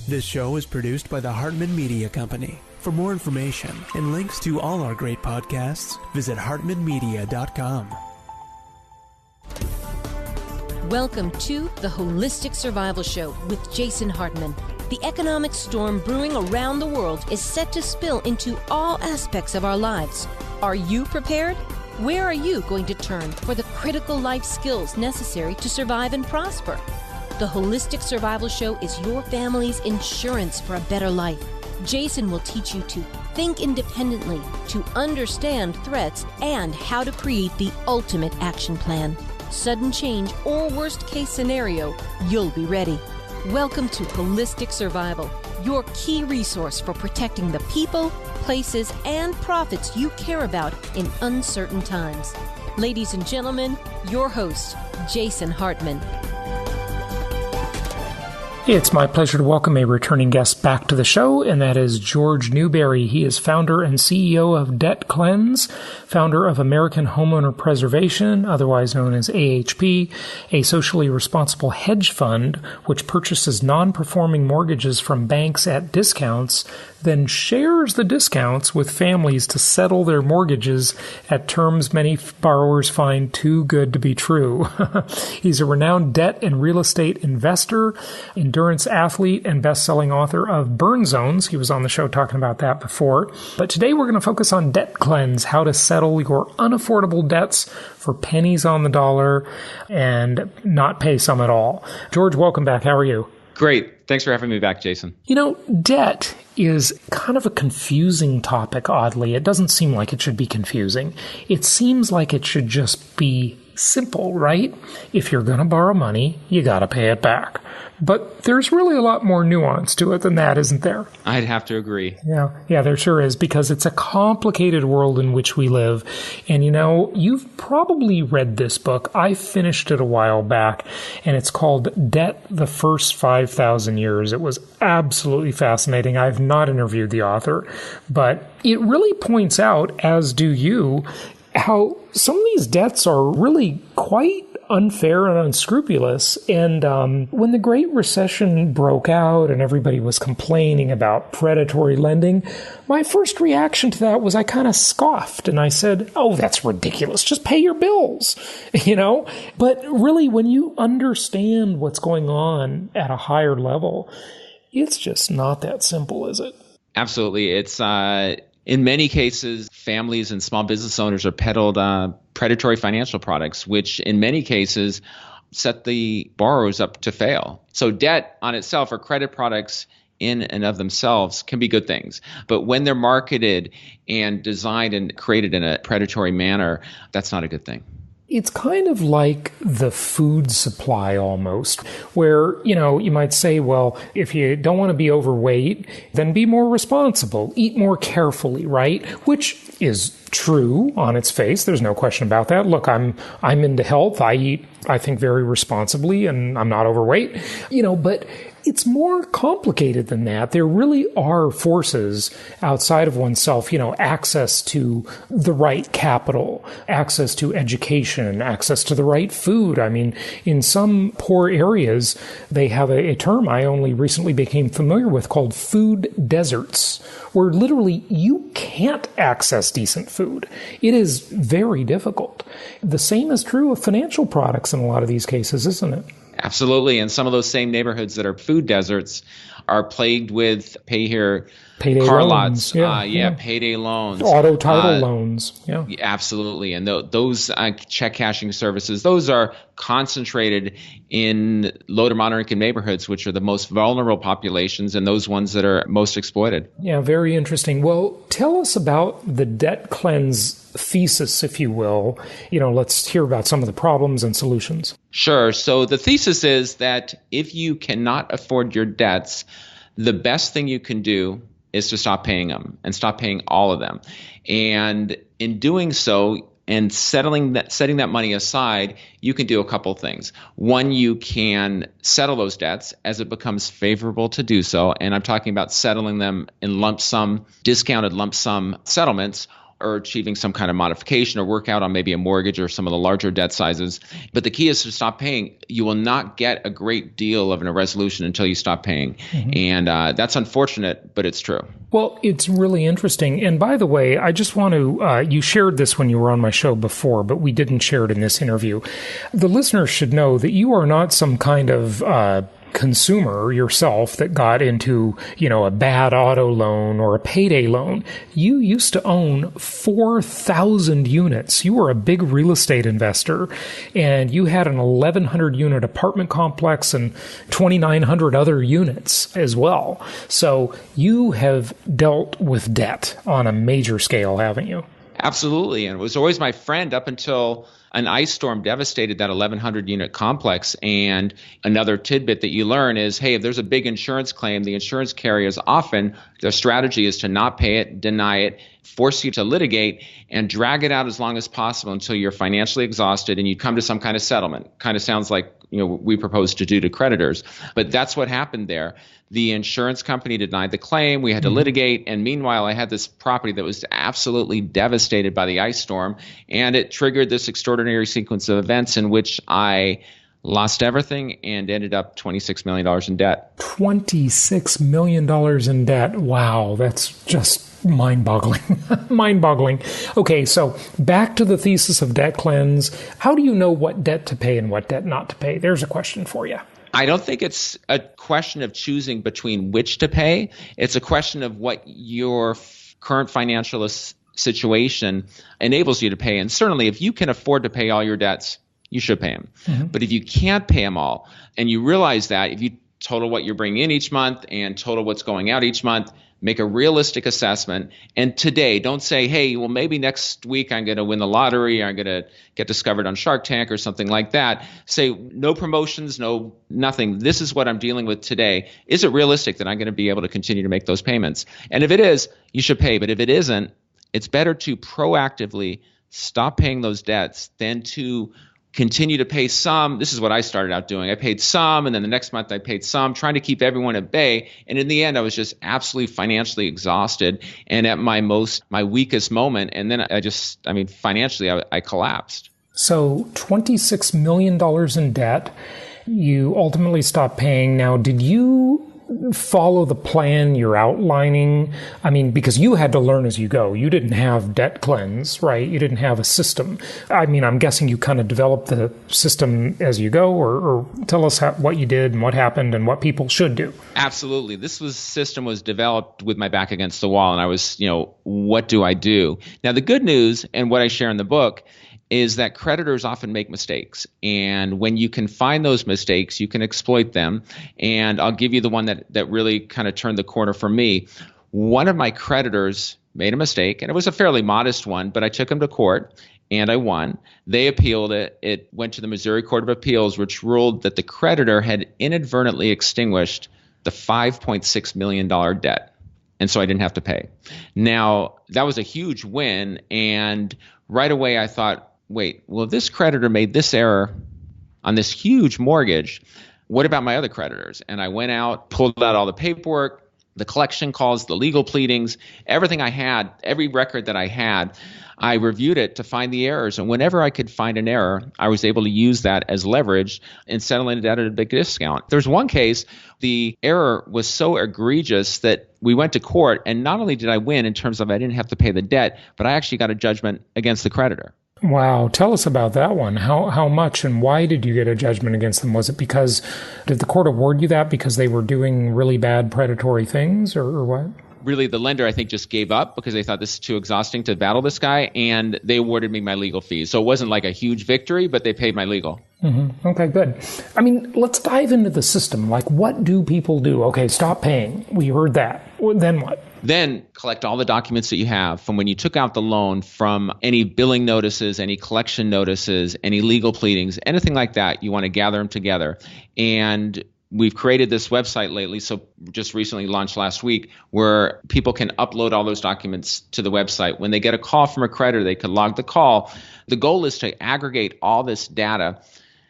This show is produced by the Hartman Media Company. For more information and links to all our great podcasts, visit hartmanmedia.com. Welcome to the Holistic Survival Show with Jason Hartman. The economic storm brewing around the world is set to spill into all aspects of our lives. Are you prepared? Where are you going to turn for the critical life skills necessary to survive and prosper? The Holistic Survival Show is your family's insurance for a better life. Jason will teach you to think independently, to understand threats, and how to create the ultimate action plan. Sudden change or worst case scenario, you'll be ready. Welcome to Holistic Survival, your key resource for protecting the people, places, and profits you care about in uncertain times. Ladies and gentlemen, your host, Jason Hartman. It's my pleasure to welcome a returning guest back to the show, and that is Jorge Newbery. He is founder and CEO of Debt Cleanse, founder of American Homeowner Preservation, otherwise known as AHP, a socially responsible hedge fund which purchases non-performing mortgages from banks at discounts, then shares the discounts with families to settle their mortgages at terms many borrowers find too good to be true. He's a renowned debt and real estate investor, endurance athlete, and best-selling author of Burn Zones. He was on the show talking about that before. But today we're going to focus on Debt Cleanse, how to settle your unaffordable debts for pennies on the dollar and not pay some at all. George, welcome back. How are you? Great. Thanks for having me back, Jason. You know, debt is kind of a confusing topic, oddly. It doesn't seem like it should be confusing. It seems like it should just be simple, right? If you're going to borrow money, you got to pay it back. But there's really a lot more nuance to it than that, isn't there? I'd have to agree. Yeah, there sure is, because it's a complicated world in which we live. And you know, you've probably read this book. I finished it a while back, and it's called Debt: The First 5,000 Years. It was absolutely fascinating. I've not interviewed the author, but it really points out, as do you, how some of these debts are really quite unfair and unscrupulous. And when the Great Recession broke out and everybody was complaining about predatory lending, my first reaction to that was I kind of scoffed and I said, oh, that's ridiculous. Just pay your bills, you know? But really, when you understand what's going on at a higher level, it's just not that simple, is it? Absolutely. It's in many cases, families and small business owners are peddled predatory financial products, which in many cases set the borrowers up to fail. So debt on itself, or credit products in and of themselves, can be good things. But when they're marketed and designed and created in a predatory manner, that's not a good thing. It's kind of like the food supply almost, where, you know, you might say, well, if you don't want to be overweight, then be more responsible, eat more carefully, right? Which is true on its face. There's no question about that. Look, I'm into health. I eat, I think, very responsibly, and I'm not overweight, you know, but it's more complicated than that. There really are forces outside of oneself, you know, access to the right capital, access to education, access to the right food. I mean, in some poor areas, they have a term I only recently became familiar with called food deserts, where literally you can't access decent food. It is very difficult. The same is true of financial products in a lot of these cases, isn't it? Absolutely. And some of those same neighborhoods that are food deserts are plagued with payday car loans. lots. Payday loans. Auto title loans. Yeah. Absolutely. And those check cashing services, those are concentrated in low to moderate income neighborhoods, which are the most vulnerable populations and those ones that are most exploited. Yeah, very interesting. Well, tell us about the Debt Cleanse thesis, if you will. You know, let's hear about some of the problems and solutions. Sure. So the thesis is that if you cannot afford your debts, the best thing you can do is to stop paying them and stop paying all of them. And in doing so, and setting that money aside, you can do a couple things. One, you can settle those debts as it becomes favorable to do so. And I'm talking about settling them in lump sum, discounted lump sum settlements. or achieving some kind of modification or work out on maybe a mortgage or some of the larger debt sizes. But the key is to stop paying. You will not get a great deal of a resolution until you stop paying. And that's unfortunate, but it's true. Well, it's really interesting. And by the way, I just want to, you shared this when you were on my show before, but we didn't share it in this interview. The listeners should know that you are not some kind of consumer yourself that got into, a bad auto loan or a payday loan. You used to own 4,000 units. You were a big real estate investor, and you had an 1,100 unit apartment complex and 2,900 other units as well. So you have dealt with debt on a major scale, haven't you? Absolutely. And it was always my friend up until an ice storm devastated that 1,100 unit complex. And another tidbit that you learn is, hey, if there's a big insurance claim, the insurance carriers often, their strategy is to not pay it, deny it, force you to litigate, and drag it out as long as possible until you're financially exhausted and you come to some kind of settlement. Kind of sounds like we propose to do to creditors. But that's what happened there. The insurance company denied the claim. We had to litigate. And meanwhile, I had this property that was absolutely devastated by the ice storm. And it triggered this extraordinary sequence of events in which I lost everything and ended up $26 million in debt. $26 million in debt. Wow, that's just mind-boggling. Mind-boggling. Okay, so back to the thesis of debt cleanse. How do you know what debt to pay and what debt not to pay? There's a question for you. I don't think it's a question of choosing between which to pay. It's a question of what your current financial situation enables you to pay. And certainly, if you can afford to pay all your debts, you should pay them. But if you can't pay them all, and you realize that, if you total what you're bringing in each month and total what's going out each month, make a realistic assessment. And today, don't say, hey, well, maybe next week I'm going to win the lottery, or I'm going to get discovered on Shark Tank or something like that. Say, no promotions, no nothing. This is what I'm dealing with today. Is it realistic that I'm going to be able to continue to make those payments? And if it is, you should pay. But if it isn't, it's better to proactively stop paying those debts than to continue to pay some. This is what I started out doing. I paid some, and then the next month I paid some, trying to keep everyone at bay. And in the end, I was just absolutely financially exhausted and at my weakest moment. And then financially, I collapsed. So $26 million in debt. You ultimately stopped paying. Now, did you follow the plan you're outlining? I mean, because you had to learn as you go. You didn't have debt cleanse, right? You didn't have a system. I mean, I'm guessing you kind of developed the system as you go, or tell us what you did and what happened and what people should do. Absolutely. System was developed with my back against the wall, and I was, what do I do? Now, the good news, and what I share in the book, is that creditors often make mistakes. And when you can find those mistakes, you can exploit them. And I'll give you the one that really kind of turned the corner for me. One of my creditors made a mistake, and it was a fairly modest one, but I took him to court and I won. They appealed it. It went to the Missouri Court of Appeals, which ruled that the creditor had inadvertently extinguished the $5.6 million debt. And so I didn't have to pay. Now, that was a huge win. And right away I thought, wait, well, if this creditor made this error on this huge mortgage, what about my other creditors? And I went out, pulled out all the paperwork, the collection calls, the legal pleadings, everything I had, every record that I had, I reviewed it to find the errors. And whenever I could find an error, I was able to use that as leverage in settling the debt at a big discount. There's one case, the error was so egregious that we went to court, and not only did I win in terms of I didn't have to pay the debt, but I actually got a judgment against the creditor. Wow. Tell us about that one. How much and why did you get a judgment against them? Was it did the court award you that because they were doing really bad predatory things, or what? Really, the lender, I think, just gave up because they thought this is too exhausting to battle this guy, and they awarded me my legal fees. So it wasn't like a huge victory, but they paid my legal. Okay, good. I mean, let's dive into the system. Like, what do people do? Okay, stop paying. We heard that. Then what? Then collect all the documents that you have from when you took out the loan, from any billing notices, any collection notices, any legal pleadings, anything like that. You want to gather them together. And we've created this website lately, so just recently launched last week, where people can upload all those documents to the website. When they get a call from a creditor, they can log the call. The goal is to aggregate all this data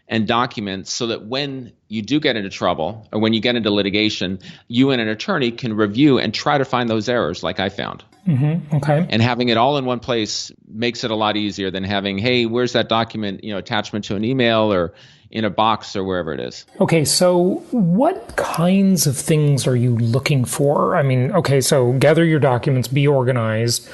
and documents so that when you do get into trouble or when you get into litigation, you and an attorney can review and try to find those errors like I found. Mm-hmm. Okay. And having it all in one place makes it a lot easier than having, hey, where's that document, attachment to an email or in a box or wherever it is. Okay, so what kinds of things are you looking for? I mean, okay, so gather your documents, be organized.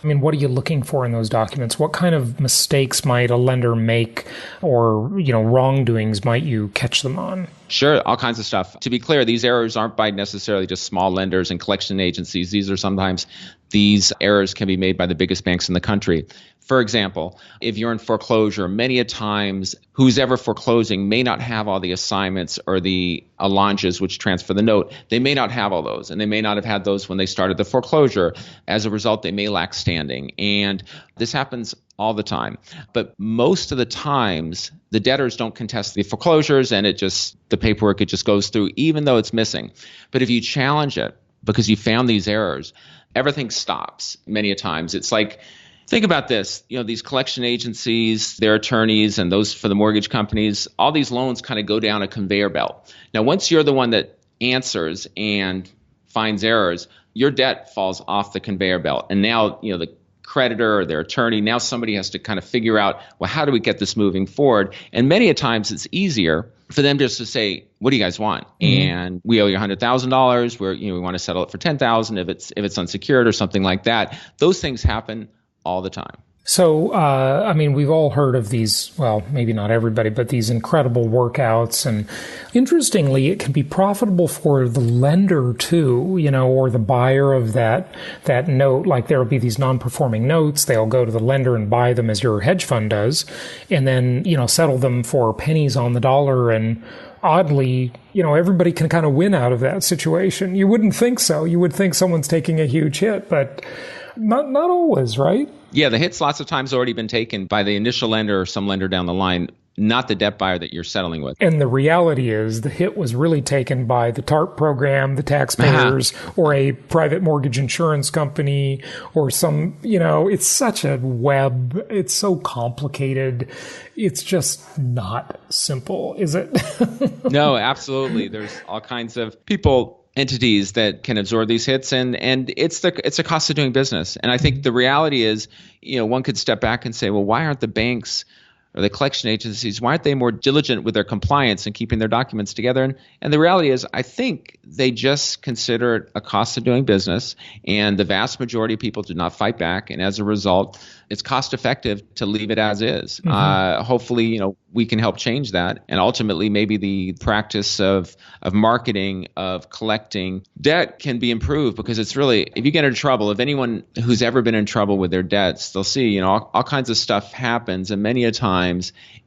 I mean, what are you looking for in those documents? What kind of mistakes might a lender make, or, wrongdoings might you catch them on? Sure, all kinds of stuff. To be clear, these errors aren't by necessarily just small lenders and collection agencies. These errors can be made by the biggest banks in the country. For example, if you're in foreclosure, many a times who's ever foreclosing may not have all the assignments or the allonges which transfer the note. They may not have all those, and they may not have had those when they started the foreclosure. As a result, they may lack standing. And this happens all the time. But most of the times, the debtors don't contest the foreclosures, and the paperwork, it just goes through, even though it's missing. But if you challenge it because you found these errors, everything stops many a times. It's like, think about this, these collection agencies, their attorneys, and those for the mortgage companies, all these loans kind of go down a conveyor belt. Now, once you're the one that answers and finds errors, your debt falls off the conveyor belt. And now, the creditor or their attorney, now somebody has to kind of figure out, well, how do we get this moving forward? And many a times it's easier for them just to say, what do you guys want? Mm-hmm. And we owe you $100,000. We want to settle it for $10,000 if it's unsecured or something like that. Those things happen all the time. So, we've all heard of these, well, maybe not everybody, but these incredible workouts. And interestingly, it can be profitable for the lender too, or the buyer of that note. Like there will be these non-performing notes. They'll go to the lender and buy them as your hedge fund does, and then, settle them for pennies on the dollar. And oddly, everybody can kind of win out of that situation. You wouldn't think so. You would think someone's taking a huge hit, but not always, right? Yeah, the hit's lots of times already been taken by the initial lender or some lender down the line, not the debt buyer that you're settling with. And the reality is the hit was really taken by the TARP program, the taxpayers, or a private mortgage insurance company, or some, it's such a web. It's so complicated. It's just not simple, is it? No, absolutely. There's all kinds of entities that can absorb these hits, and it's a cost of doing business. And I think the reality is, one could step back and say, well, why aren't the banks or the collection agencies, why aren't they more diligent with their compliance and keeping their documents together? And the reality is, I think they just consider it a cost of doing business, and the vast majority of people do not fight back. And as a result, it's cost effective to leave it as is. Mm-hmm. Hopefully, we can help change that. And ultimately, maybe the practice of marketing, of collecting debt can be improved, because it's really, if you get into trouble, if anyone who's ever been in trouble with their debts, they'll see, all kinds of stuff happens. And many a times,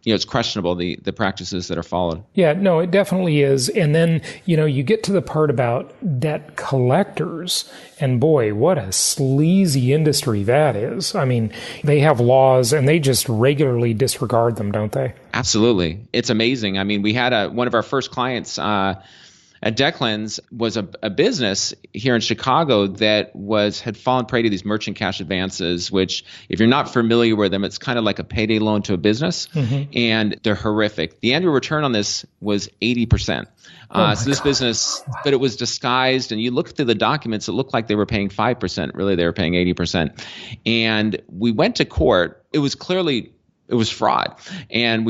it's questionable, the practices that are followed. Yeah, no, it definitely is. And then, you get to the part about debt collectors, and boy, what a sleazy industry that is. I mean, they have laws and they just regularly disregard them, don't they? Absolutely. It's amazing. I mean, we had one of our first clients at Declan's was a business here in Chicago that had fallen prey to these merchant cash advances, which, if you're not familiar with them, it's kind of like a payday loan to a business, mm-hmm. and they're horrific. The annual return on this was 80%. So this business, but it was disguised, and you look through the documents, it looked like they were paying 5%. Really, they were paying 80%. And we went to court. It was fraud. And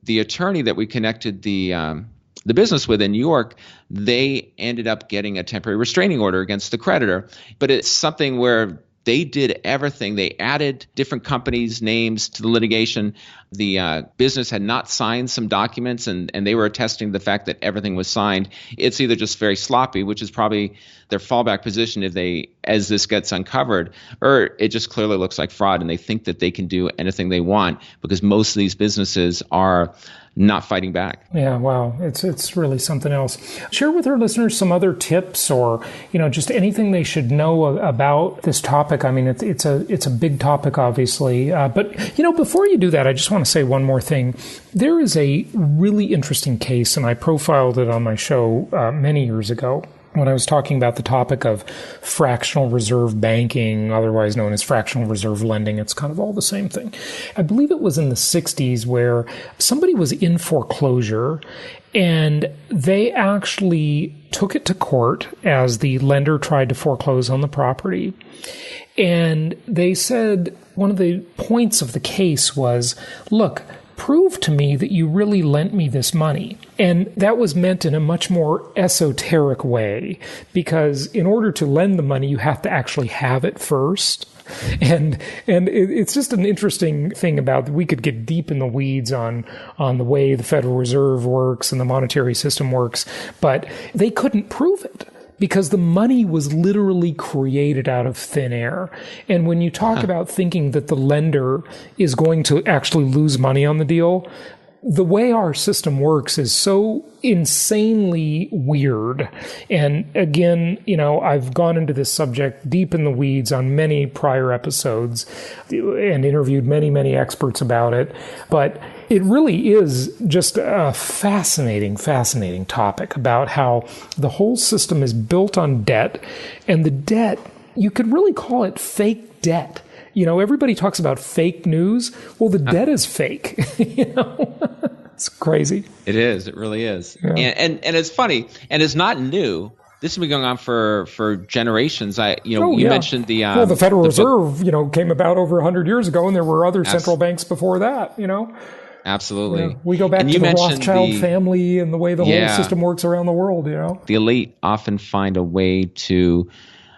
the attorney that we connected the business with in New York, they ended up getting a temporary restraining order against the creditor. But it's something where they did everything. They added different companies' names to the litigation. The business had not signed some documents, and they were attesting to the fact that everything was signed. It's either just very sloppy, which is probably their fallback position as this gets uncovered, or it just clearly looks like fraud, and they think that they can do anything they want because most of these businesses are not fighting back. Yeah, wow. It's really something else. Share with our listeners some other tips, or, just anything they should know about this topic. I mean, it's a big topic, obviously. But, before you do that, I just want to say one more thing. There is a really interesting case, and I profiled it on my show many years ago, when I was talking about the topic of fractional reserve banking, otherwise known as fractional reserve lending. It's kind of all the same thing. I believe it was in the 60s where somebody was in foreclosure and they actually took it to court as the lender tried to foreclose on the property. And they said one of the points of the case was, look, prove to me that you really lent me this money. And that was meant in a much more esoteric way, because in order to lend the money, you have to actually have it first. And it's just an interesting thing about, we could get deep in the weeds on the way the Federal Reserve works and the monetary system works, but they couldn't prove it, because the money was literally created out of thin air. And when you talk about thinking that the lender is going to actually lose money on the deal, the way our system works is so insanely weird. And again, I've gone into this subject deep in the weeds on many prior episodes and interviewed many, many experts about it. But it really is just a fascinating, fascinating topic about how the whole system is built on debt. And the debt, you could really call it fake debt. Everybody talks about fake news. Well, the debt is fake. It's crazy. It is. It really is. Yeah. And it's funny. And it's not new. This has been going on for generations. You mentioned the the Federal Reserve, came about over 100 years ago, and there were other central banks before that. Absolutely. We go back to the Rothschild family and the way the whole system works around the world. The elite often find a way to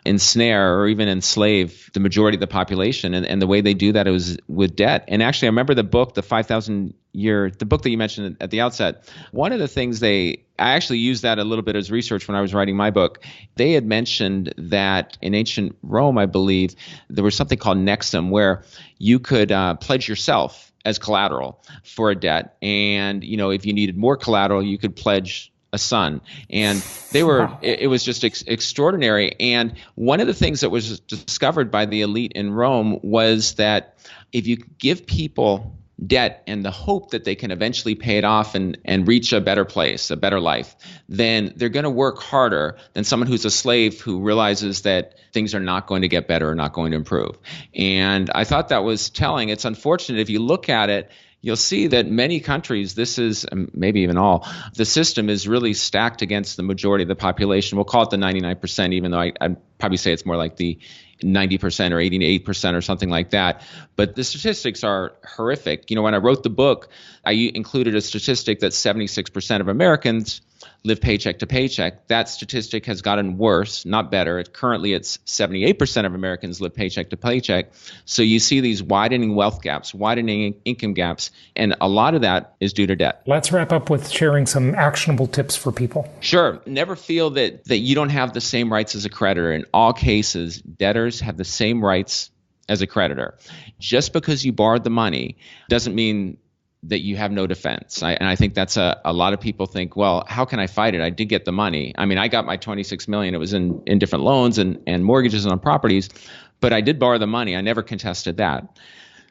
ensnare or even enslave the majority of the population. And the way they do that is with debt. And actually, I remember the book, the 5,000 Year, the book that you mentioned at the outset. One of the things I actually used that a little bit as research when I was writing my book. They had mentioned that in ancient Rome, I believe, there was something called nexum, where you could pledge yourself as collateral for a debt. And, if you needed more collateral, you could pledge a son. And they were, it was just extraordinary. And one of the things that was discovered by the elite in Rome was that if you give people debt and the hope that they can eventually pay it off and reach a better place, a better life, then they're going to work harder than someone who's a slave who realizes that things are not going to get better or not going to improve. And I thought that was telling. It's unfortunate. If you look at it, you'll see that many countries, this is maybe even all, the system is really stacked against the majority of the population. We'll call it the 99%, even though I'd probably say it's more like the 90% or 88% or something like that. But the statistics are horrific. When I wrote the book, I included a statistic that 76% of Americans live paycheck to paycheck. That statistic has gotten worse, not better. Currently, it's 78% of Americans live paycheck to paycheck. So you see these widening wealth gaps, widening income gaps, and a lot of that is due to debt. Let's wrap up with sharing some actionable tips for people. Sure. Never feel that you don't have the same rights as a creditor. In all cases, debtors have the same rights as a creditor. Just because you borrowed the money doesn't mean that you have no defense. And I think that's a lot of people think, well, how can I fight it? I did get the money. I mean, I got my $26 million. It was in different loans and mortgages on properties, but I did borrow the money. I never contested that.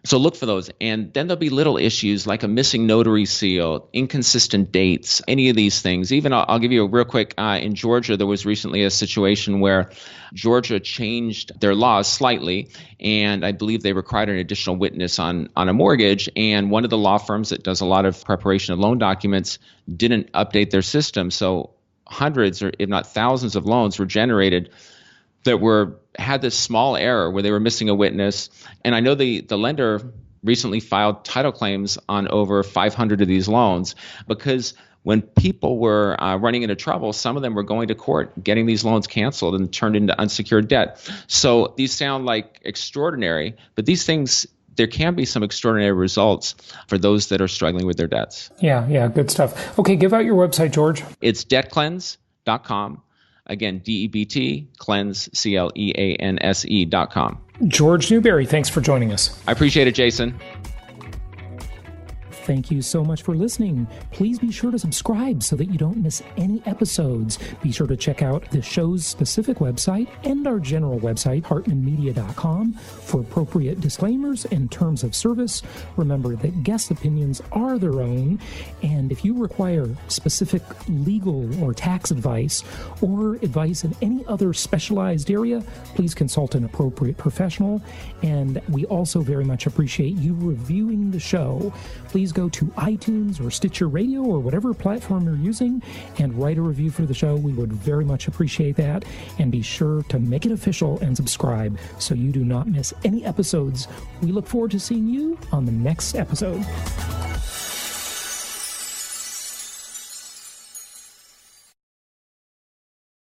So look for those. And then there'll be little issues like a missing notary seal, inconsistent dates, any of these things. Even I'll give you a real quick, in Georgia, there was recently a situation where Georgia changed their laws slightly, and I believe they required an additional witness on a mortgage. And one of the law firms that does a lot of preparation of loan documents didn't update their system. So hundreds or if not thousands of loans were generated that had this small error where they were missing a witness. And I know the lender recently filed title claims on over 500 of these loans because when people were running into trouble, some of them were going to court, getting these loans canceled and turned into unsecured debt. So these sound like extraordinary, but these things, there can be some extraordinary results for those that are struggling with their debts. Yeah, good stuff. Okay, give out your website, George. It's debtcleanse.com. Again, DEBT, cleanse, CLEANSE.com. Jorge Newbery, thanks for joining us. I appreciate it, Jason. Thank you so much for listening. Please be sure to subscribe so that you don't miss any episodes. Be sure to check out the show's specific website and our general website, hartmanmedia.com, for appropriate disclaimers and terms of service. Remember that guest opinions are their own, and if you require specific legal or tax advice or advice in any other specialized area, please consult an appropriate professional. And we also very much appreciate you reviewing the show. Please go to iTunes or Stitcher Radio or whatever platform you're using and write a review for the show. We would very much appreciate that. And be sure to make it official and subscribe so you do not miss any episodes. We look forward to seeing you on the next episode.